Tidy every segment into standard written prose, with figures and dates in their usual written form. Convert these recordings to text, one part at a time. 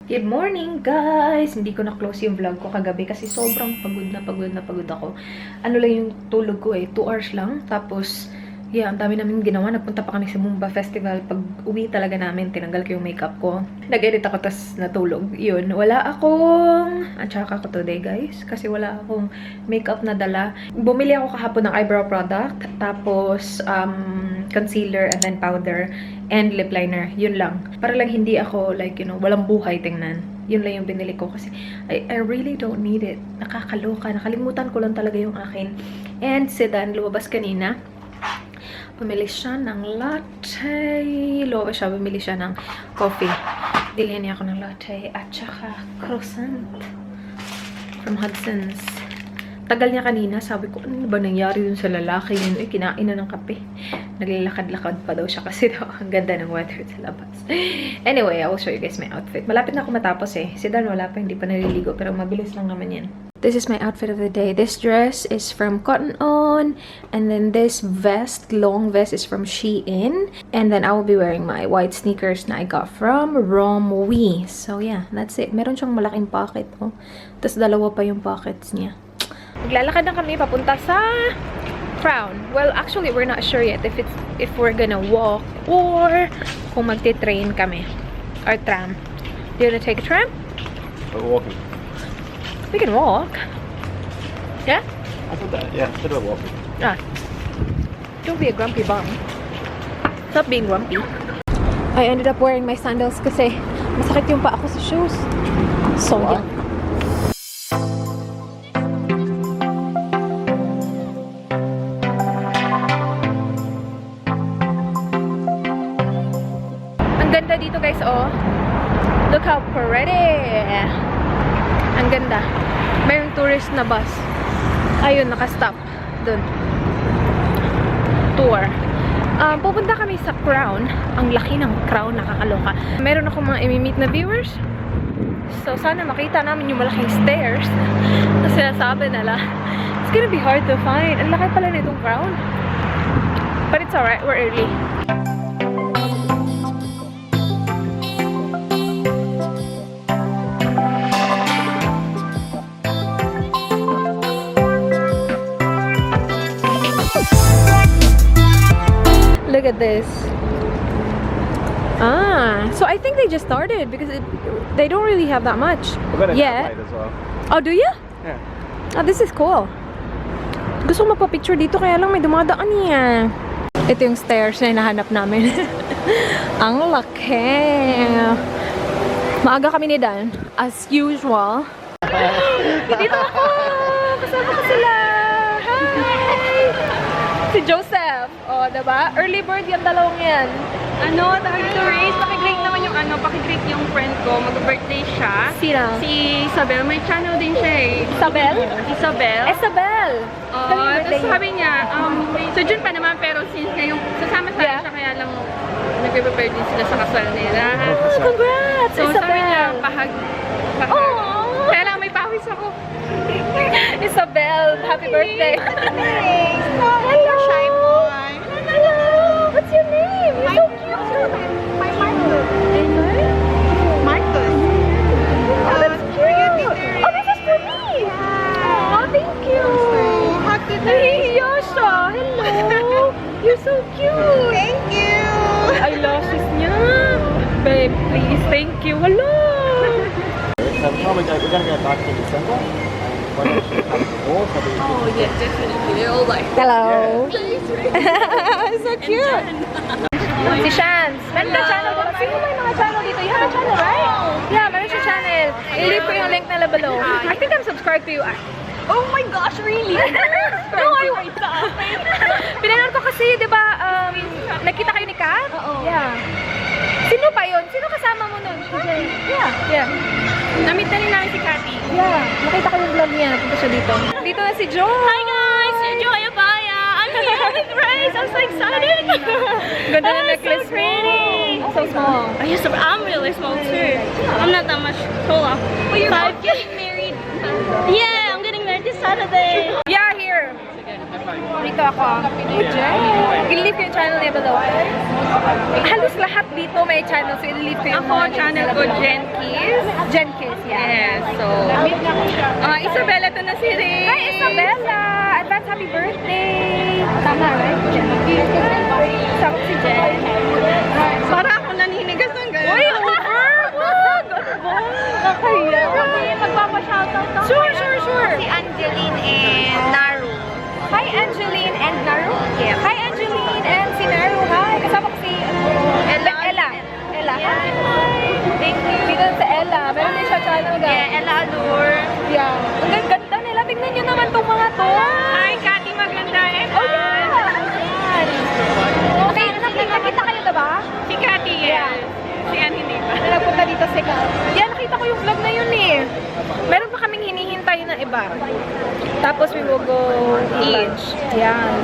Good morning, guys! Hindi ko na-close yung vlog ko kagabi kasi sobrang pagod na pagod ako. Ano lang yung tulog ko 2 hours lang. Tapos, yeah, ang dami namin ginawa. Nagpunta pa kami sa Mumba Festival. Pag uwi talaga namin, tinanggal ko yung makeup ko. Nag-edit ako, tas natulog. Yun, wala akong... At ako today, guys. Kasi wala akong makeup na dala. Bumili ako kahapon ng eyebrow product. Tapos, concealer and then powder. And lip liner. Yun lang. Para lang hindi ako, like, you know, walang buhay tingnan. Yun lang yung binili ko. Kasi, I really don't need it. Nakakaloka. Nakalimutan ko lang talaga yung akin. And si Dan, lumabas kanina. Bumili siya ng latte. Lumabas siya, bumili siya ng coffee. Bilhin niya ako ng latte. At saka, croissant. From Hudson's. Tagal niya kanina, sabi ko, ano ba nangyari dun sa lalaki yun? Kinain na ng kape. Naglalakad-lakad pa daw siya kasi daw ang ganda ng weather sa labas. Anyway, I will show you guys my outfit. Malapit na ako matapos eh. Si Dan wala pa, hindi pa naliligo, pero mabilis lang naman yan. This is my outfit of the day. This dress is from Cotton On, and then this vest, long vest, is from Shein. And then I will be wearing my white sneakers na I got from Romwe. So yeah, that's it. Meron siyang malaking pocket, oh. Tapos dalawa pa yung pockets niya. Maglalakad na kami papunta sa Crown. Well, actually, we're not sure yet if we're gonna walk or kung magti-train kami. Or tram. Do you wanna take a tram? We're walking. We can walk. Yeah? I thought that, yeah, instead of walking. Ah. Don't be a grumpy bum. Stop being grumpy. I ended up wearing my sandals kasi masakit yung pa ako sa shoes. So, yeah. Ang ganda dito, guys, oh. Look how pretty. Ang ganda. Mayroong tourist na bus. Ayun, nakastop. Dun. Tour. Pupunta kami sa Crown. Ang laki ng Crown, nakakaloka. Meron ako mga imi-meet na viewers. So, sana makita namin yung malaking stairs. Kasi nasabi nila, it's gonna be hard to find. Ang laki pala nitong Crown. But it's alright, we're early. Look at this. So I think they just started because they don't really have that much yet. As well. Oh, do you? Yeah. Oh, this is cool. Gusto ko magpa-picture dito kaya lang may dumadaan niya. Ito yung stairs na hinahanap namin. Ang laki. Maaga kami ni Dan, as usual. Dito ako! Kasama ko sila! Hi! Si Joseph. O, diba? Early bird yung dalawang yan. Ano, tawag to race. Paki-greet naman yung paki-greet yung friend ko. Mag-birthday siya. Sino? Si Isabel. May channel din siya eh. Isabel? Isabel. Isabel! Tapos sabi niya, so June pa naman pero since ngayong sasama tayo siya kaya lang nagpe-prepare din sila sa kasal nila. Oh, congrats! So Isabel! sabi niya, pahag. Oh! Kaya lang may pawis ako. Isabel, happy birthday! Thanks! Hello! Shy boy! Hello! What's your name? You're so cute! My Marcus. Marcus. Oh, that's cute! Oh, this is for me! Oh, thank you! Happy Nahihiya siya! Hello! You're so cute! Thank you! Eyelashes niya! Babe, please, thank you! Hello! So we're going to go back in December. Oh yeah, definitely. They're all like, Hello! So cute! Si Shans! Meron ka channel dito. Sino may mga channel dito? You have a channel, right? Yeah, meron siya channel. I-leave ko yung link na below. I think I'm subscribed to you. oh my gosh, really? No, pinanood ko kasi, di ba, nakita kayo ni Kat? Oo. Yeah. Sino pa yun? Sino kasama mo nun? Yeah. Yeah. Namit na rin namin si Cathy. Yeah. Nakita ko yung vlog niya. Napunta siya dito. Dito na si Joy. Hi guys! Joy Abaya! I'm here with Rhaze! I'm so excited! Ganda na necklace so pretty! mo. So small. I'm really small too. I'm not that much taller. But you're both getting married. Yeah, I'm getting married this Saturday. Yeah, here. Dito ako. I-leave ko yung channel niya below. Halos lahat dito may channel. So, i-leave ko yung Ako, channel ko, Jen Kiss. Jen Kiss, yeah. Yes, so... Isabella to na si Ray. Hi, Isabella! Advance happy birthday! Tama, right? Sama ko si Jen. Para ako naninigas ng gano'n. Uy, over! Wag! Ano ba? Nakaya. Magpapa-shoutout ako. Sure. Si Angeline and Naru. Hi, Angeline and Naru. Yeah. Hi, Angeline and si Naru. Hi. Kasama ko si Ella. Hi. Thank you. Dito sa Ella. Meron din siya channel, guys. Yeah, Ella Allure. Yeah. Ang ganda nila. Tingnan nyo naman itong mga to. Hi, Cathy Maganda. Oh, yeah. Okay, nakita kayo diba? Si Cathy, yes. Si Ann hindi pa. Na nagpunta dito sa yan, nakita ko yung vlog na yun eh. Meron pa kaming hinihintay na iba. Tapos we will go eat. Yes.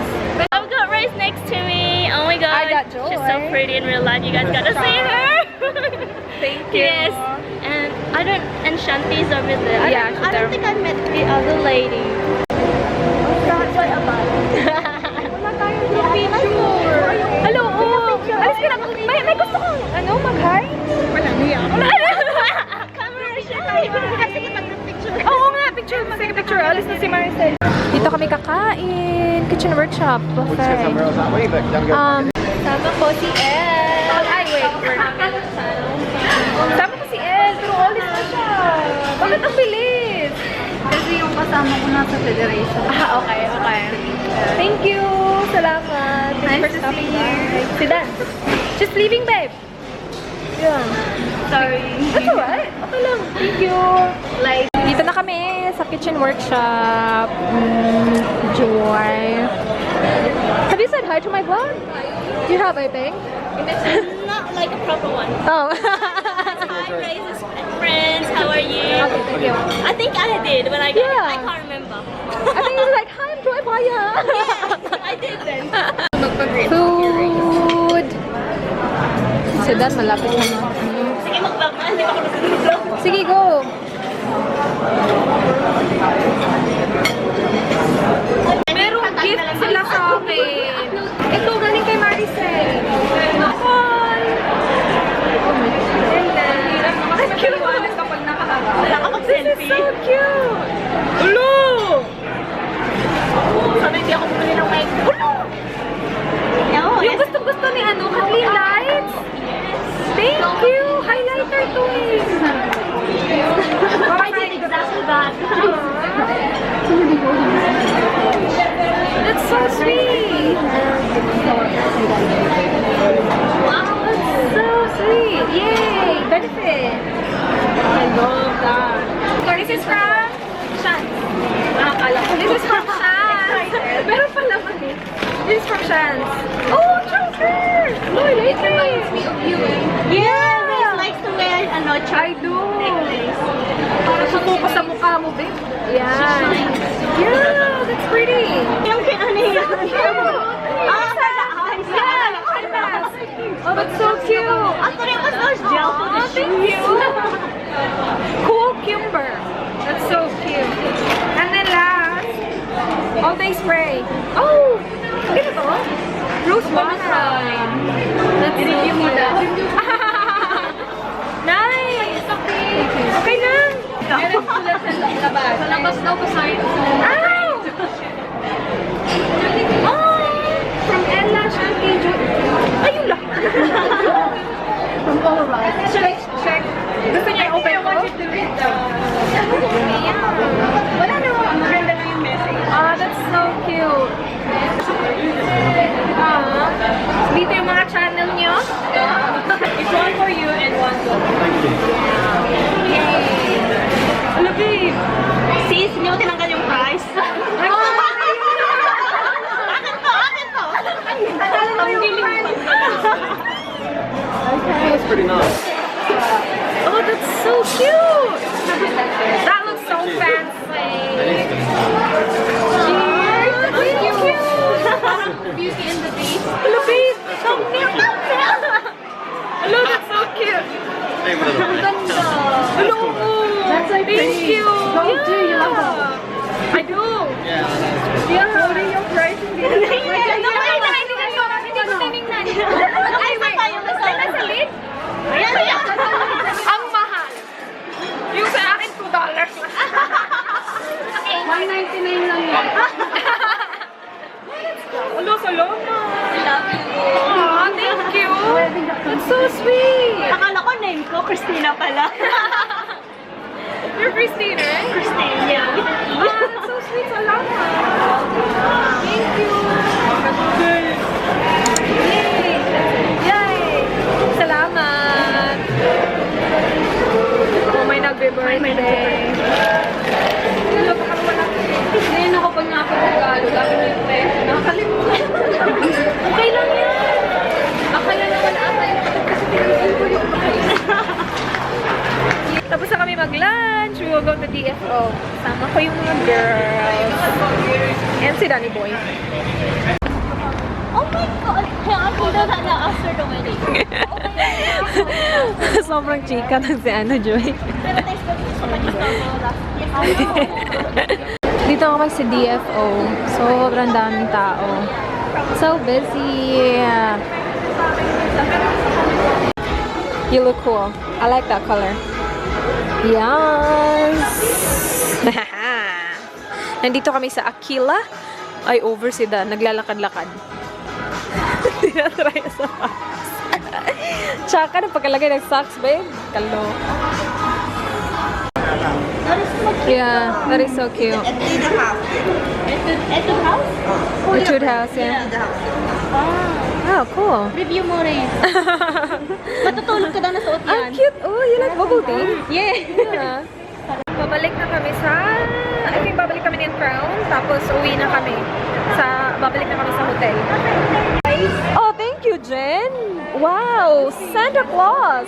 I've got Rose next to me. Oh my god. I got Joy. She's so pretty in real life. You guys gotta see her. Thank you. Yes. And Shanti's over there. Yeah, she's I don't there. think I met the other lady. That's what about Hello, alis ka na. May gusto kong, mag-hi? Wala, niya ako. Camera siya tayo. Kasi mag-picture. Oo nga, picture. Alis na si Maricel. Dito kami kakain. Kitchen workshop. Which is somewhere else that way, but don't go. Sama ko si El. Ay, wait. Sama ko si El, pero alis na siya. Bakit ang bilis? Kasi yung kasama ko nasa federation. Okay. Thank you. Salamat. Thanks for stopping by. Si Dan. Just leaving, babe. Yeah. Sorry. That's alright. Okay lang. Thank you. Like, Dito na kami sa kitchen workshop. Joy. Have you said hi to my vlog? Do you have anything? not like a proper one. Oh. Hi, Rhaze's friends. How are you? Okay, thank you. I think I did when I got Yeah. I can't remember. I think it was like, hi, I'm Joy Baya. I did then. Food. Si Dan, malapit na. Sige, mag-vlog na. Hindi pa ako nag-vlog. Sige, go. Merong gift sila sa akin. Ito, galing kay Maricel. Hi! Ang cute mo. This is so cute! Ulo! Sabi, hindi ako bumili ng mic. Yung gusto ni Kathleen Lights? Thank you! Highlighter to eh! I did exactly that. That's so sweet! Wow, that's so sweet! Yay! Benefit! I love that. So this is from Shan. This is from Shan. Pero pala mali. This is from Shan. Oh, choker! No, I like it. Reminds me of you. Yeah! Rhaze likes to wear I do. necklace. Para susuko sa mukha mo, babe. Yeah. Yeah, that's pretty. Yung kinaniya. Oh, that's so cute. I thought it was those gel for the Thank you. Cool Kimber. That's so cute. And then last, all day spray. Oh, look at that. Rose water. That's so cute. Nice. Okay lang. Meron sila sa labas. Sa labas daw pa sa'yo. Ow! Oh! From Ella, Shanti, ayun lang. From all of us. Check. Gusto niya i-open ko? Wala naman. Maganda na yung message. That's so cute. Dito yung mga channel niyo. It's one for you and one for me. Yay! Ano, babe? Sis, hindi mo tinanggal yung price. That's pretty nice. Oh, that's so cute! That looks so fancy. Cheers! Thank you! Beauty and the Beast. Hello, babe! So cute! Hello, that's so cute! Hey, what are Ganda! Hello! Thank you! You love that. I do! Yeah, Yeah, what are your prices Ang mahal. Yung sa akin, $2 lang. $1.99 lang yan. Hello, salamat. Aw, thank you. That's so sweet. Akala ko name ko, Christina pala. You're Christina, right? Christina. Yeah. That's so sweet. Salamat. Thank you. Yay! Yay! Salamat. Oh, may nagbe-birthday. Hello, baka wala ko eh. Ngayon ako pag nakapag-regalo, lagi mo yung pera. Nakakalimutan. Okay lang yan. Akala na wala ata yung kasi pinagin ko yung bahay. Tapos na kami mag-lunch. We will go to DFO. Sama ko yung mga girls. And si Danny Boy. Oh my God! I pulled out na after the wedding. Sobrang chika ng si Joy. Pero thanks for so much last Dito ako sa DFO. Sobrang daming tao. So busy. You look cool. I like that color. Yes! Nandito kami sa Aquila. Ay, over si Dan. Naglalakad-lakad. Tinatry sa socks. Tsaka, napagkalagay ng socks, babe. Kalo. Yeah, that is so cute. Etude house? Etude house, yeah. Oh, cool. Review mo rin. Matutulog ka daw na suot Ang yan. cute. Oh, you like bubble tea? Yeah. Babalik na kami sa... I think babalik kami ng Crown. Tapos uwi na kami. Babalik na kami sa hotel. Oh, thank you, Jen. Wow, Santa Claus.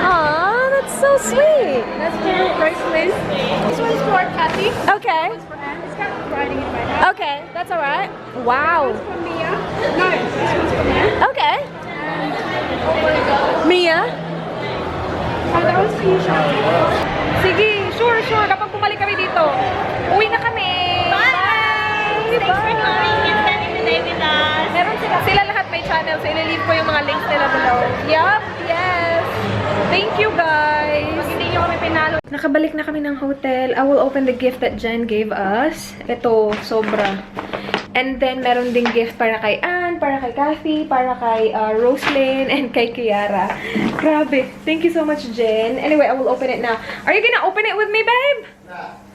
Aw, that's so sweet. That's for bracelet. This one's for Kathy. Okay. For Anne. It's kind of riding it right now. Okay, that's alright. Wow. For Mia. No, this one's for Mia. Okay. Oh my God. Mia? Oh, that one's for you, Shani. Sige, sure. Kapag bumalik kami dito, uwi na kami. Bye! Thanks for coming and spending the day with us. Meron sila lahat may channel, so ililive ko yung mga links nila below. Yup, yes. Thank you, guys. Pag hindi nyo kami pinalo. Nakabalik na kami ng hotel. I will open the gift that Jen gave us. Ito, sobra. And then, meron ding gift para kay Anne, para kay Kathy, para kay Roslyn, and kay Kiara. Grabe. Thank you so much, Jen. Anyway, I will open it now. Are you gonna open it with me, babe?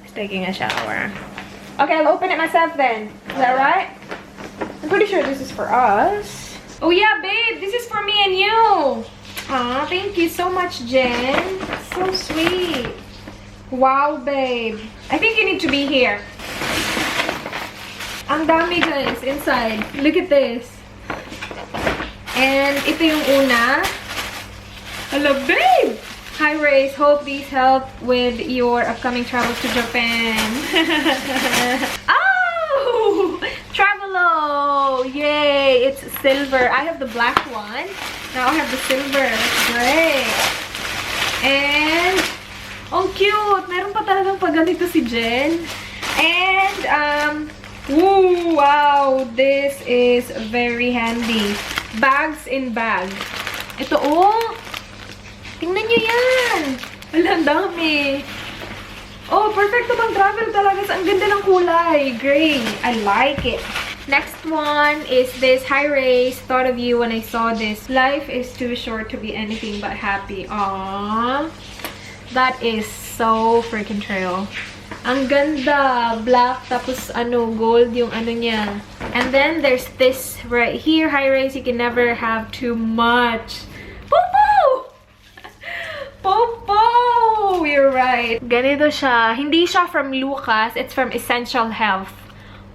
She's taking a shower. Okay, I'll open it myself then. Is that right? I'm pretty sure this is for us. Oh yeah, babe, this is for me and you. Aw, thank you so much, Jen. So sweet. Wow, babe. I think you need to be here. Ang dami, guys, inside. Look at this. And ito yung una. Hello, babe! Hi, Raze. Hope these help with your upcoming travels to Japan. Oh! Travelo! Yay! It's silver. I have the black one. Now I have the silver. Great! And, oh, cute! Meron pa talagang pagganito si Jen. And, ooh, wow! This is very handy. Bags in bag. Ito, oh! Tingnan nyo yan! Wala, ang dami. Oh, perfecto pang travel talaga. Ang ganda ng kulay. Gray. I like it. Next one is this. Hi, Raze. Thought of you when I saw this. Life is too short to be anything but happy. Aww. That is so freaking true. Ang ganda. Black, tapos gold yung niya. And then there's this right here. Hi, Raze. You can never have too much. Popo! Popo! You're right. Ganito siya. Hindi siya from Lucas. It's from Essential Health.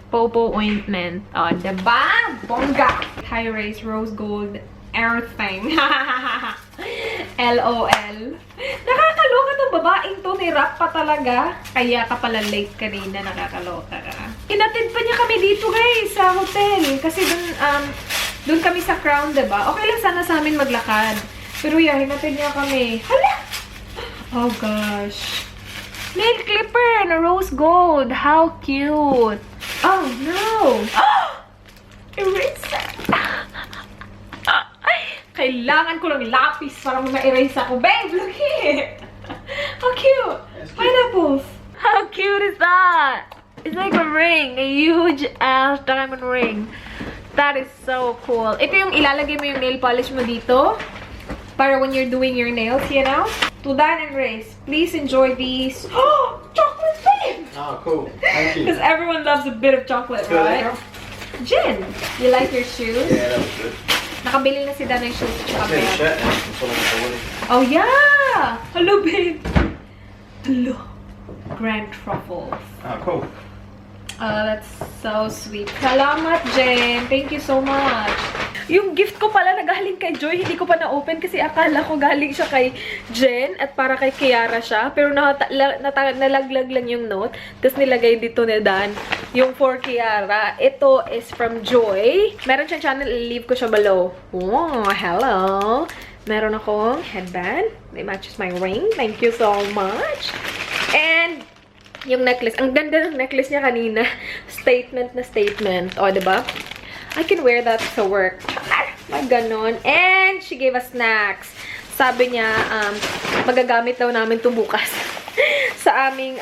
Popo ointment. Oh, diba? Bongga! Hi, Raze. Rose gold. Everything. LOL. Nakakaloka tong babaeng to. Nirap pa talaga. Kaya ka pala late kanina. Nakakaloka ka. Inatid pa niya kami dito, guys, sa hotel. Kasi dun kami sa Crown, diba? Okay lang sana sa amin maglakad. Pero yeah, hinatid niya kami. Hala! Oh gosh. Nail clipper na rose gold. How cute. Oh no. Eraser. Kailangan ko lang lapis para ma-erase ako. Babe, look here! How cute! Pineapples! How cute is that? It's like a ring. A huge ass diamond ring. That is so cool. Ito yung ilalagay mo yung nail polish mo dito. Para when you're doing your nails, you know? To Dan and Race, please enjoy these. Oh! Chocolate babe! Oh, cool. Thank you. Because everyone loves a bit of chocolate, right? Jen, you like your shoes? Yeah, that was good. Nakabili na si Dan ng shoes. I see the shirt now. That's what I'm doing. Oh, yeah! Hello, babe. Hello. Grand truffles. Oh, cool. Oh, that's so sweet. Salamat, Jen. Thank you so much. Yung gift ko pala na galing kay Joy, hindi ko pa na-open kasi akala ko galing siya kay Jen at para kay Kiara siya. Pero nalaglag lang yung note. Tapos nilagay dito ni Dan yung for Kiara. Ito is from Joy. Meron siyang channel, i-leave ko siya below. Oh, hello. Meron akong headband. It matches my ring. Thank you so much. And yung necklace. Ang ganda ng necklace niya kanina. Statement na statement. O, diba? I can wear that to work. Mag ganon. And she gave us snacks. Sabi niya, magagamit daw namin ito bukas. sa aming,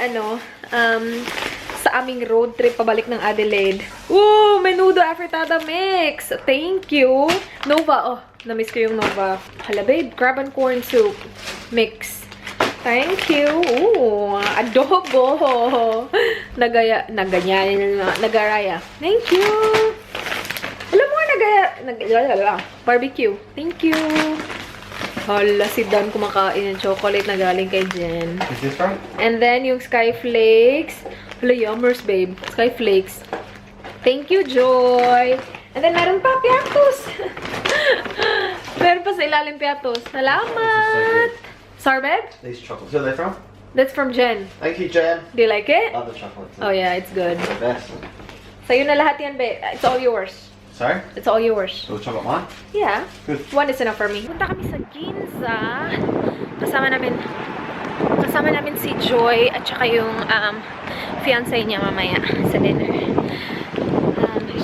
sa aming road trip pabalik ng Adelaide. Ooh, menudo afritada mix. Thank you. Nova. Oh, na-miss ko yung Nova. Hala, babe. Crab and corn soup mix. Thank you. Ooh, adobo. Nagaraya. Thank you. Alam mo, barbecue. Thank you. Hala, si Dan kumakain ng chocolate na galing kay Jen. Is this right? And then, yung sky flakes. Hala, yummers, babe. Sky flakes. Thank you, Joy. And then, meron pa, piatos. Meron pa sa ilalim piatos. Salamat. Sorry, babe? These chocolates. Who are they from? That's from Jen. Thank you, Jen. Do you like it? Love the chocolates. Oh, yeah, it's good. The best. Sa'yo na lahat yan, babe. It's all yours. Sorry? It's all yours. So chocolate mine? Yeah. Good. One is enough for me. Punta kami sa Ginza. Kasama namin si Joy at saka yung fiancé niya mamaya sa dinner.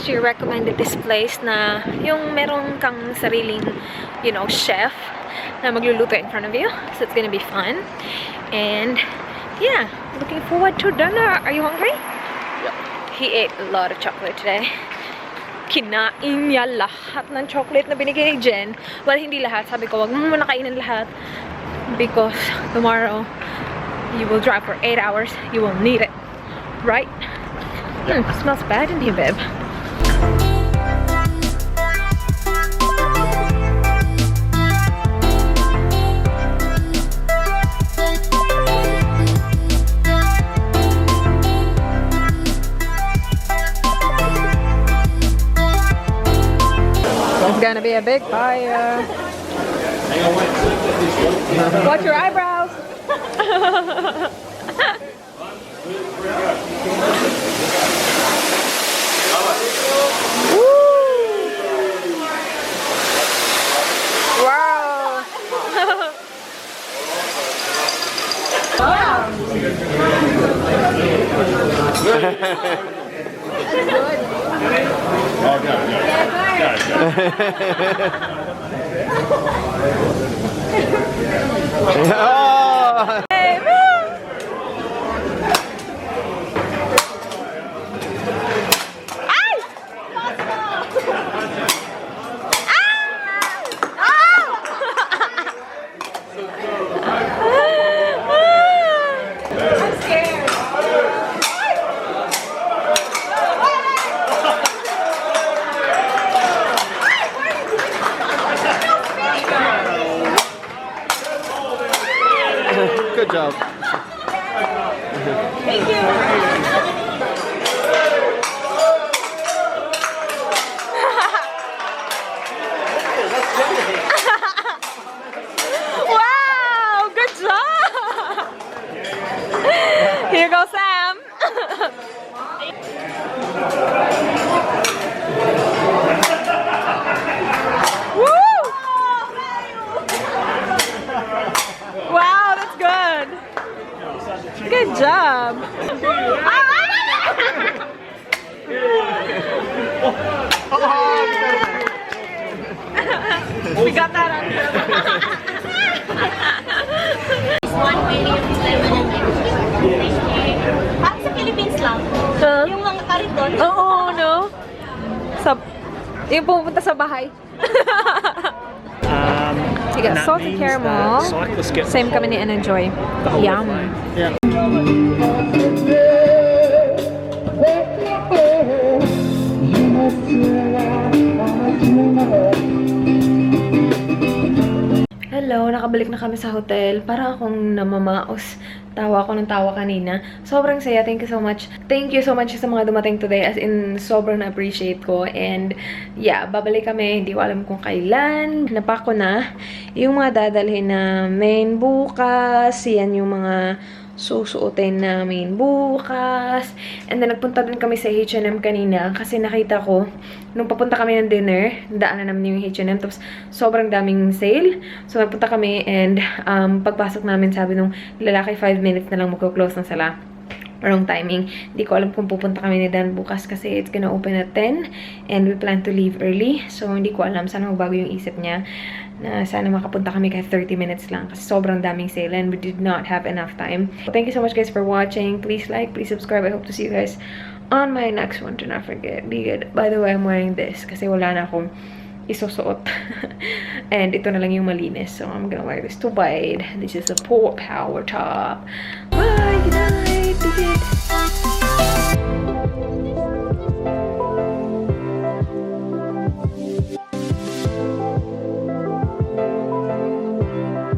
She recommended this place na yung merong kang sariling, you know, chef na magluluto in front of you. So it's gonna be fun. And yeah, looking forward to dinner. Are you hungry? Yep. He ate a lot of chocolate today. Kinain niya lahat ng chocolate na binigay ni Jen. Well, hindi lahat. Sabi ko, wag mo muna kainin lahat. Because tomorrow, you will drive for 8 hours. You will need it. Right? Smells bad in here, babe. It's gonna be a big fire. Watch your eyebrows. Wow. Oh! Hey, woo! Ay! I'm scared. Good job. Thank you. Wow, good job. Here goes Sam. Woo! Wow, that's good. Good job. All right. We got that on camera. 1 million lemon and parang sa Philippines lang. Yung mga kariton. Oo, no? Yung pumunta sa bahay. Sige, salted caramel. Same kami ni Enjoy. Yum. Yeah. Hello, nakabalik na kami sa hotel. Para akong namamaos. Tawa ako ng tawa kanina. Sobrang saya. Thank you so much. Thank you so much sa mga dumating today. As in, sobrang na-appreciate ko. And, yeah, babalik kami. Hindi ko alam kung kailan. Napak ko na yung mga dadalhin namin bukas. Yan yung mga susuotin namin bukas. And then, nagpunta din kami sa H&M kanina kasi nakita ko, nung papunta kami ng dinner, daanan namin yung H&M, tapos sobrang daming sale. So, nagpunta kami and pagpasok namin, sabi nung lalaki, 5 minutes na lang magko-close na sila. Wrong timing. Hindi ko alam kung pupunta kami ni Dan bukas kasi it's gonna open at 10 and we plan to leave early. So, hindi ko alam. Sana magbago yung isip niya na sana makapunta kami kahit 30 minutes lang kasi sobrang daming sale and we did not have enough time. Thank you so much guys for watching. Please like, please subscribe. I hope to see you guys on my next one. Do not forget, be good. By the way, I'm wearing this kasi wala na akong isusuot. And ito na lang yung malinis. So, I'm gonna wear this to bed. This is a power top. Bye! Good night! Be good!